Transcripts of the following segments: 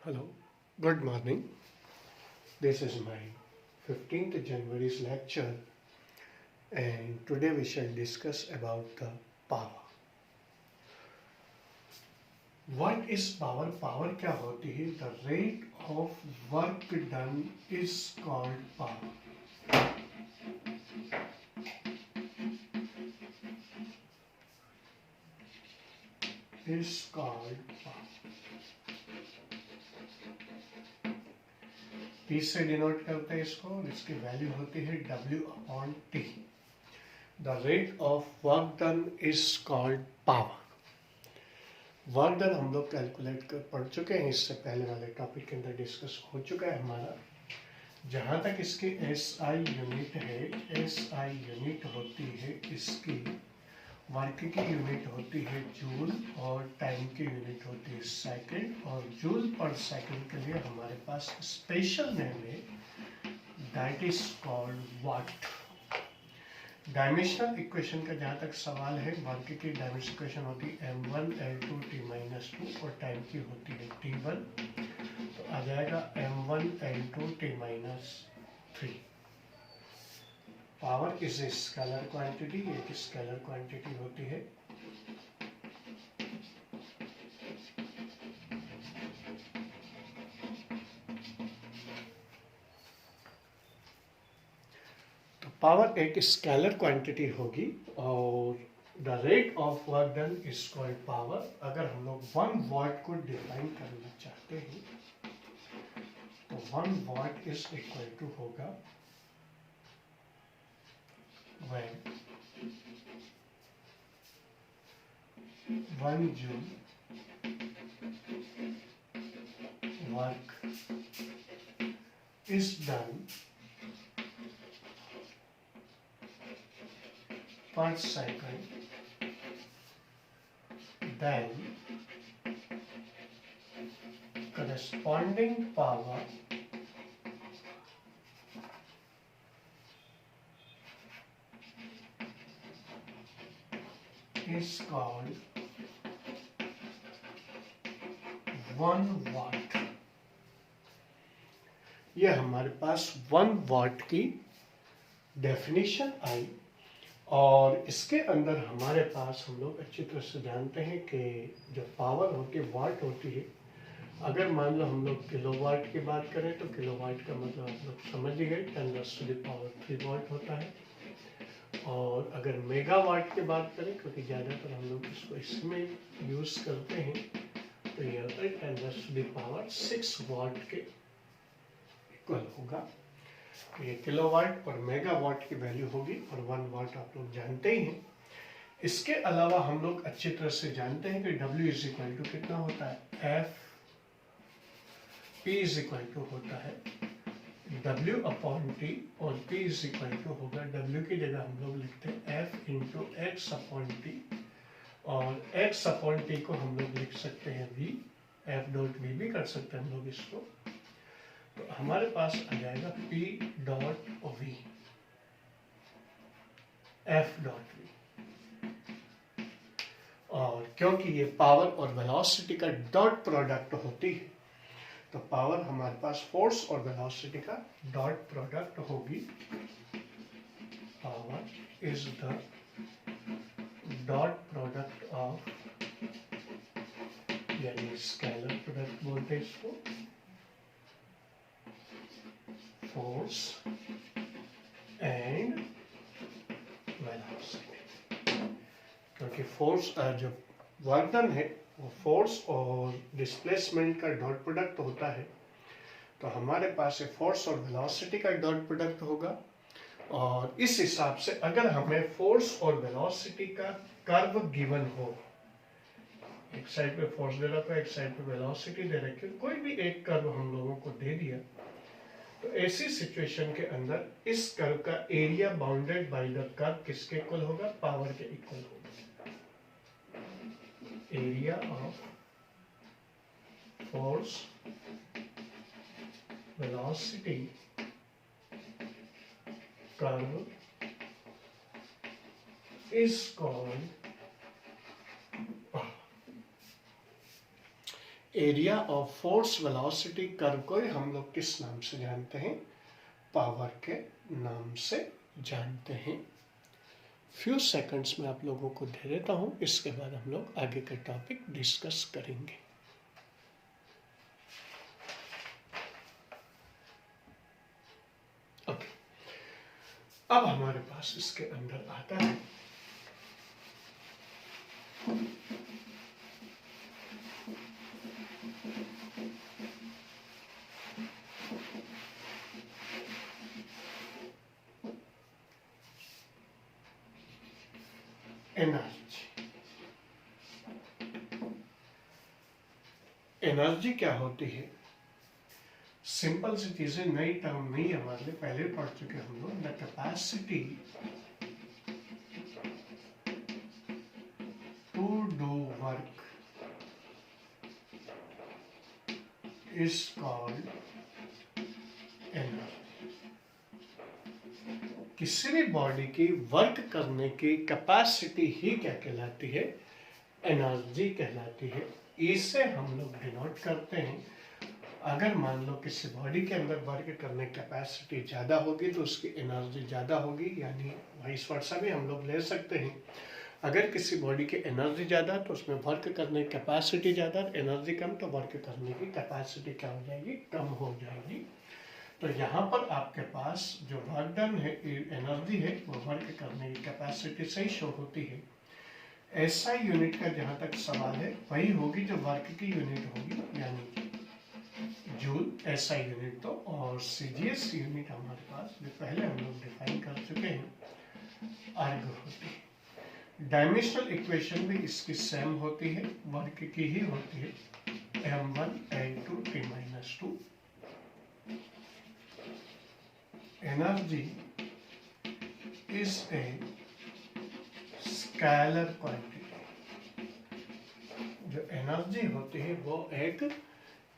Hello, good morning. This is my 15th January's lecture, and today we shall discuss about the power. What is power? Power क्या होती है? The rate of work done is called power. Is called power. P से denote करते हैं इसको और इसकी value होती है W/T. The rate of work done is called power. Work done हम लोग कैलकुलेट कर पढ़ चुके हैं, इससे पहले वाले टॉपिक के अंदर डिस्कस हो चुका है हमारा. जहाँ तक इसकी SI यूनिट है, SI यूनिट होती है इसकी वर्क की यूनिट होती है जूल और टाइम की यूनिट होती है सेकंड. और जूल पर सेकंड के लिए हमारे पास स्पेशल नेम है, that is called watt. Dimensional equation का जहाँ तक सवाल है, वर्क की डायमेंशनल इक्वेशन होती है m1l2t-2 और टाइम की होती है t1. तो आ जाएगा m1l2t-3. Power is a scalar quantity, एक स्केलर क्वांटिटी होती है. तो पावर एक स्केलर क्वांटिटी होगी और the rate of work done is called power. अगर हम लोग 1 वाट को डिफाइन करना चाहते हैं तो 1 वाट इज इक्वल टू होगा when 1 joule work is done per second, then corresponding power is called 1 watt. यह हमारे पास 1 वाट की डेफिनेशन आई और इसके अंदर हमारे पास हम लोग अच्छी तरह से जानते हैं कि जो पावर होती है वाट होती है. अगर मान लो हम लोग किलोवाट की बात करें तो किलोवाट का मतलब आप लोग समझ ही गए, 10⁻³ वाट होता है. और अगर मेगावाट की बात करें, क्योंकि ज़्यादातर हम लोग इसको इसमें यूज़ करते हैं, तो ये होता है 10⁻6 वाट के इक्वल होगा. ये किलोवाट और मेगावाट की वैल्यू होगी और 1 वाट आप लोग जानते ही हैं. इसके अलावा हम लोग अच्छी तरह से जानते हैं कि W इज इक्वल टू कितना होता है, P इज इक्वल टू होता है W/T और P इज इक्वल टू होगा, W की जगह हम लोग लिखते हैं F इंटू X/T और X/T को हम लोग लिख सकते हैं V, F.V भी कर सकते हैं हम लोग इसको. तो हमारे पास आ जाएगा P.V, F.V. और क्योंकि ये पावर और वेलोसिटी का डॉट प्रोडक्ट होती है, तो पावर हमारे पास फोर्स और वेलोसिटी का डॉट प्रोडक्ट होगी. Power is the dot product of, यानी स्केलर प्रोडक्ट बोलते हैं इसको, फोर्स एंड वेलोसिटी. क्योंकि फोर्स जो वर्क डन है वो फोर्स और डिस्प्लेसमेंट का डॉट प्रोडक्ट होता है, तो हमारे पास फोर्स और वेलोसिटी का डॉट प्रोडक्ट होगा. और इस हिसाब से अगर हमें फोर्स और वेलोसिटी का कर्व गिवन हो, एक साइड पे फोर्स दे रखा है, एक साइड पे वेलोसिटी दे रखी है, कोई भी एक कर्व हम लोगों को दे दिया, तो ऐसी सिचुएशन के अंदर इस कर्व का area bounded by the curve किसके इक्वल होगा, पावर के इक्वल होगा. Area of force velocity curve is called power. Area of force velocity curve को हम लोग किस नाम से जानते हैं? पावर के नाम से जानते हैं। फ्यू सेकंड्स में आप लोगों को दे देता हूं, इसके बाद हम लोग आगे का टॉपिक डिस्कस करेंगे। ओके, अब हमारे पास इसके अंदर आता है एनर्जी। एनर्जी क्या होती है? सिंपल सी चीजें, नई टर्म नहीं हमारे लिए, पहले पढ़ चुके हम लोग। The capacity to do work is called energy. किसी भी बॉडी की वर्क करने की कैपेसिटी ही क्या कहलाती है? एनर्जी कहलाती है। इसे हम लोग डिनोट करते हैं। अगर मान लो किसी बॉडी के अंदर वर्क करने की कैपेसिटी ज़्यादा होगी तो उसकी एनर्जी ज़्यादा होगी, यानी वाइस वर्सा भी हम लोग ले सकते हैं। अगर किसी बॉडी की एनर्जी ज़्यादा तो उसमें वर्क करने की कैपेसिटी ज़्यादा, एनर्जी कम तो वर्क करने की कैपेसिटी क्या हो जाएगी? कम हो जाएगी। तो यहाँ पर आपके पास जो वर्क डन है, एनर्जी है, वो वर्क करने की कैपेसिटी से ही शो होती है। ऐसा यूनिट का जहाँ तक सवाल है वही होगी जो वर्क की यूनिट होगी, यानी जूल ऐसा यूनिट। तो और सीजीएस यूनिट हमारे पास जो पहले हम लोग डिफाइन कर चुके हैं, अर्ग होती है। डायमेंशनल इक्वेशन भी इसकी सेम होती है, वर्क की ही होती है। m1 n2 t-2। Energy is a scalar quantity. जो एनर्जी होती है वो एक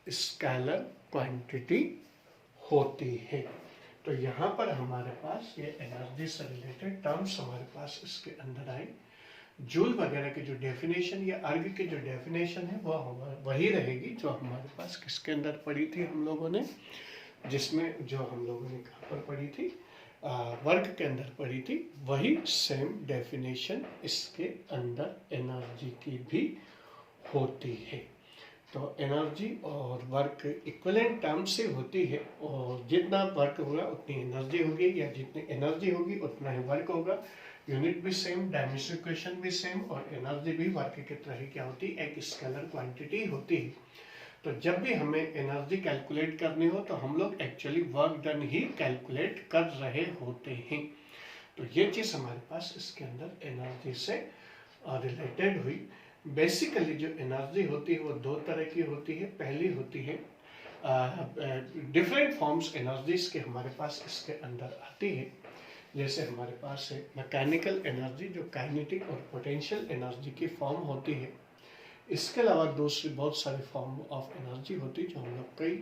स्केलर क्वांटिटी होती है। तो यहाँ पर हमारे पास ये एनर्जी से रिलेटेड टर्म्स हमारे पास इसके अंदर आए। जूल वगैरह की जो डेफिनेशन या अर्ग की जो डेफिनेशन है वो वही रहेगी जो हमारे पास किसके अंदर पड़ी थी हम लोगों ने, जिसमें जो हम लोगों ने कहाँ पर पढ़ी थी? वर्क के अंदर पढ़ी थी। वही सेम डेफिनेशन इसके अंदर एनर्जी की भी होती है। तो एनर्जी और वर्क इक्विवेलेंट टर्म से होती है, और जितना वर्क होगा उतनी एनर्जी होगी, या जितनी एनर्जी होगी उतना ही वर्क होगा। यूनिट भी सेम, डायमेंशनल इक्वेशन भी सेम, और एनर्जी भी वर्क की तरह ही क्या होती है? एक स्केलर क्वांटिटी होती है। तो जब भी हमें एनर्जी कैलकुलेट करनी हो तो हम लोग एक्चुअली वर्क डन ही कैलकुलेट कर रहे होते हैं। तो ये चीज़ हमारे पास इसके अंदर एनर्जी से रिलेटेड हुई। बेसिकली जो एनर्जी होती है वो दो तरह की होती है। पहली होती है डिफरेंट फॉर्म्स एनर्जीज के हमारे पास इसके अंदर आती है। जैसे हमारे पास है मैकेनिकल एनर्जी, जो काइनेटिक और पोटेंशियल एनर्जी की फॉर्म होती है। इसके अलावा दूसरी बहुत सारी फॉर्म ऑफ एनर्जी होती है जो हम लोग कई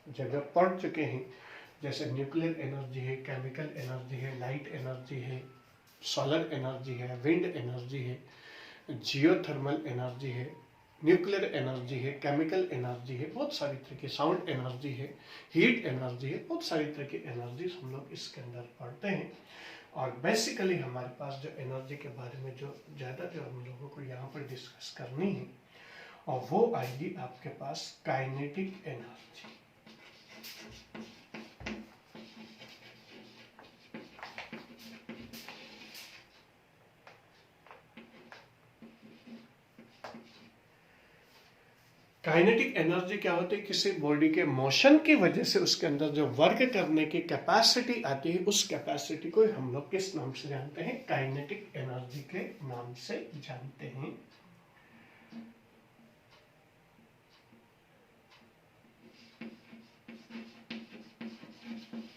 जगह पढ़ चुके हैं। जैसे न्यूक्लियर एनर्जी है, केमिकल एनर्जी है, लाइट एनर्जी है, सोलर एनर्जी है, विंड एनर्जी है, जियोथर्मल एनर्जी है, न्यूक्लियर एनर्जी है, केमिकल एनर्जी है, बहुत सारी तरह की, साउंड एनर्जी है, हीट एनर्जी है, बहुत सारी तरह की एनर्जी हम लोग इसके अंदर पढ़ते हैं। और बेसिकली हमारे पास जो एनर्जी के बारे में जो ज़्यादा जो हम लोगों को यहाँ पर डिस्कस करनी है, और वो आएगी आपके पास काइनेटिक एनर्जी। काइनेटिक एनर्जी क्या होती है? किसी बॉडी के मोशन की वजह से उसके अंदर जो वर्क करने की कैपेसिटी आती है, उस कैपेसिटी को हम लोग किस नाम से जानते हैं? काइनेटिक एनर्जी के नाम से जानते हैं।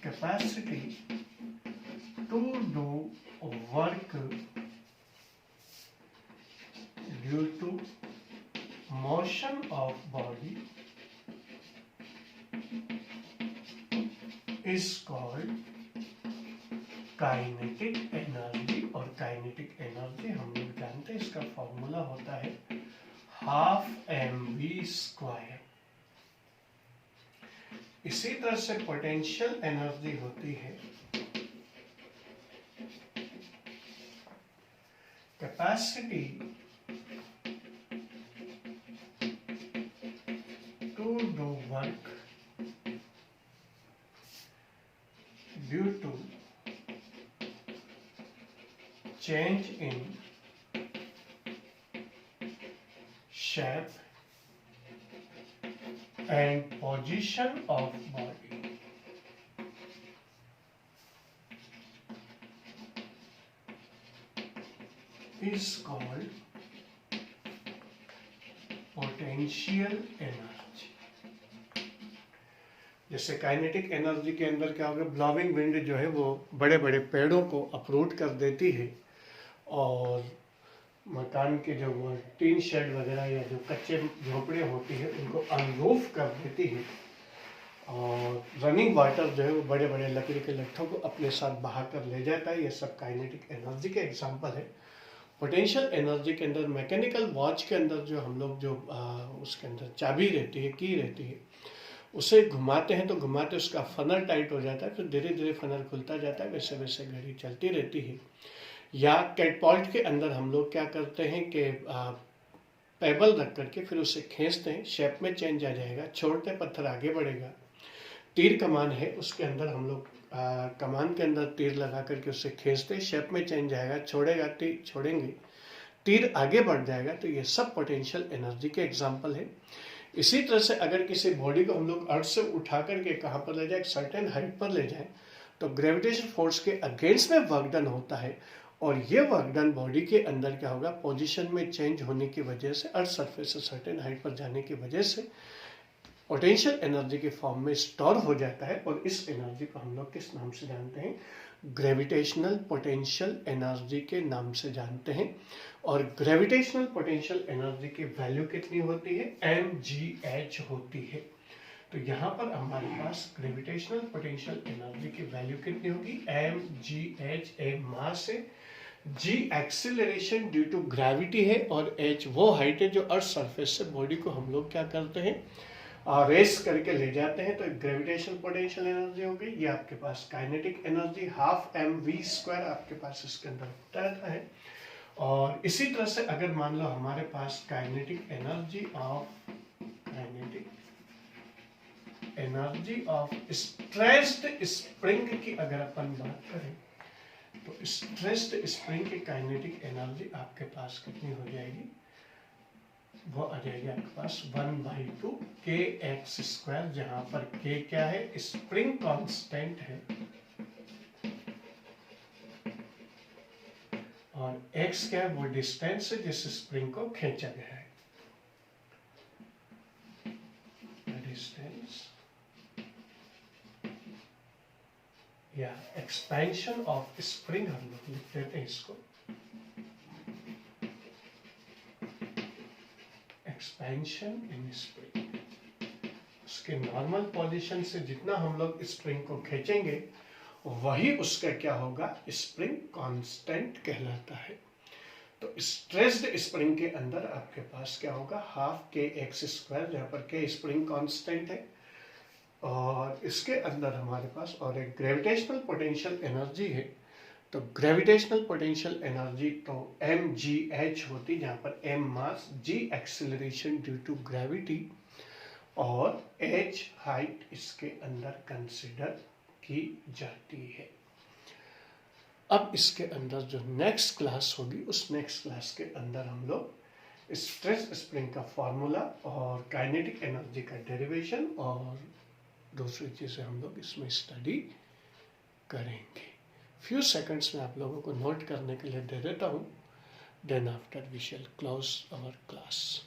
Capacity to do work due to motion of body is called kinetic energy। और kinetic energy हम लोग जानते हैं, इसका फॉर्मूला होता है 12 mv स्क्वायर। इसी तरह से पोटेंशियल एनर्जी होती है capacity to do work due to change in shape and position of body is called potential energy। जैसे काइनेटिक एनर्जी के अंदर क्या होगा, ब्लोइंग विंड जो है वो बड़े बड़े पेड़ों को अपरूट कर देती है और मकान के जो वो टीन शेड वगैरह या जो कच्चे झोपड़ियाँ होती है उनको अनरूफ कर देती है और रनिंग वाटर जो है वो बड़े बड़े लकड़ी के लट्ठों को अपने साथ बहा कर ले जाता है। ये सब काइनेटिक एनर्जी के एग्जांपल है। पोटेंशियल एनर्जी के अंदर मैकेनिकल वॉच के अंदर जो हम लोग जो उसके अंदर चाबी रहती है, की रहती है, उसे घुमाते हैं तो घुमाते उसका फनल टाइट हो जाता है, फिर धीरे धीरे फनल खुलता जाता है, वैसे वैसे घड़ी चलती रहती है। या कैटपॉल्ट के अंदर हम लोग क्या करते हैं कि पेबल रख करके फिर उसे खींचते हैं, शेप में चेंज आ जाएगा, छोड़ते पत्थर आगे बढ़ेगा। तीर कमान है, उसके अंदर हम लोग कमान के अंदर तीर लगा करके उसे खींचते, शेप में चेंज आएगा, छोड़ेगा, तीर छोड़ेंगे, तीर आगे बढ़ जाएगा। तो ये सब पोटेंशियल एनर्जी के एग्जाम्पल है। इसी तरह से अगर किसी बॉडी को हम लोग अर्थ से उठा करके कहाँ पर ले जाए, एक सर्टेन हाइट पर ले जाए, तो ग्रेविटेशन फोर्स के अगेंस्ट में वर्क डन होता है और ये वर्क डन बॉडी के अंदर क्या होगा, पोजीशन में चेंज होने की वजह से, अर्थ सरफेस से सर्टेन हाइट पर जाने की वजह से पोटेंशियल एनर्जी के फॉर्म में स्टोर हो जाता है। और इस एनर्जी को हम लोग किस नाम से जानते हैं, ग्रेविटेशनल पोटेंशियल एनर्जी के नाम से जानते हैं। और ग्रेविटेशनल पोटेंशियल एनर्जी की वैल्यू कितनी होती है, mgh होती है। तो यहाँ पर हमारे पास ग्रेविटेशनल पोटेंशियल एनर्जी की वैल्यू कितनी होगी, mgh, m मास है, g acceleration due to gravity है और h वो हाइट है जो अर्थ सरफेस से बॉडी को हम लोग क्या करते हैं, रेस करके ले जाते हैं। तो ग्रेविटेशनल पोटेंशियल एनर्जी हो गई। ये आपके पास काइनेटिक एनर्जी 12mv² आपके पास इसके अंदर होता रहता है। और इसी तरह से अगर मान लो हमारे पास kinetic energy of stressed spring की अगर अपन बात करें तो स्ट्रेस्ड स्प्रिंग की काइनेटिक एनर्जी आपके पास कितनी हो जाएगी, वो आ जाएगी आपके पास 1/2 kx², जहां पर k क्या है, स्प्रिंग कांस्टेंट है और x क्या है, वो डिस्टेंस है जिस स्प्रिंग को खींचा गया है, डिस्टेंस या एक्सपेंशन ऑफ स्प्रिंग हम लोग लिख देते हैं इसको, एक्सपेंशन इन स्प्रिंग। उसके नॉर्मल पोजीशन से जितना हम लोग स्प्रिंग को खींचेंगे वही उसका क्या होगा, स्प्रिंग कांस्टेंट कहलाता है। तो स्ट्रेस्ड स्प्रिंग के अंदर आपके पास क्या होगा, 12kx², जहाँ पर k स्प्रिंग कांस्टेंट है और इसके अंदर हमारे पास और एक ग्रेविटेशनल पोटेंशियल एनर्जी है। तो ग्रेविटेशनल पोटेंशियल एनर्जी तो mgh होती, जहाँ पर m mass, g acceleration due to gravity और h हाइट इसके अंदर कंसिडर की जाती है। अब इसके अंदर जो नेक्स्ट क्लास होगी उस नेक्स्ट क्लास के अंदर हम लोग स्ट्रेस स्प्रिंग का फॉर्मूला और काइनेटिक एनर्जी का डेरिवेशन और दूसरी चीज़ें हम लोग इसमें स्टडी करेंगे। फ्यू सेकंड्स में आप लोगों को नोट करने के लिए दे देता हूँ, then after we shall close our class.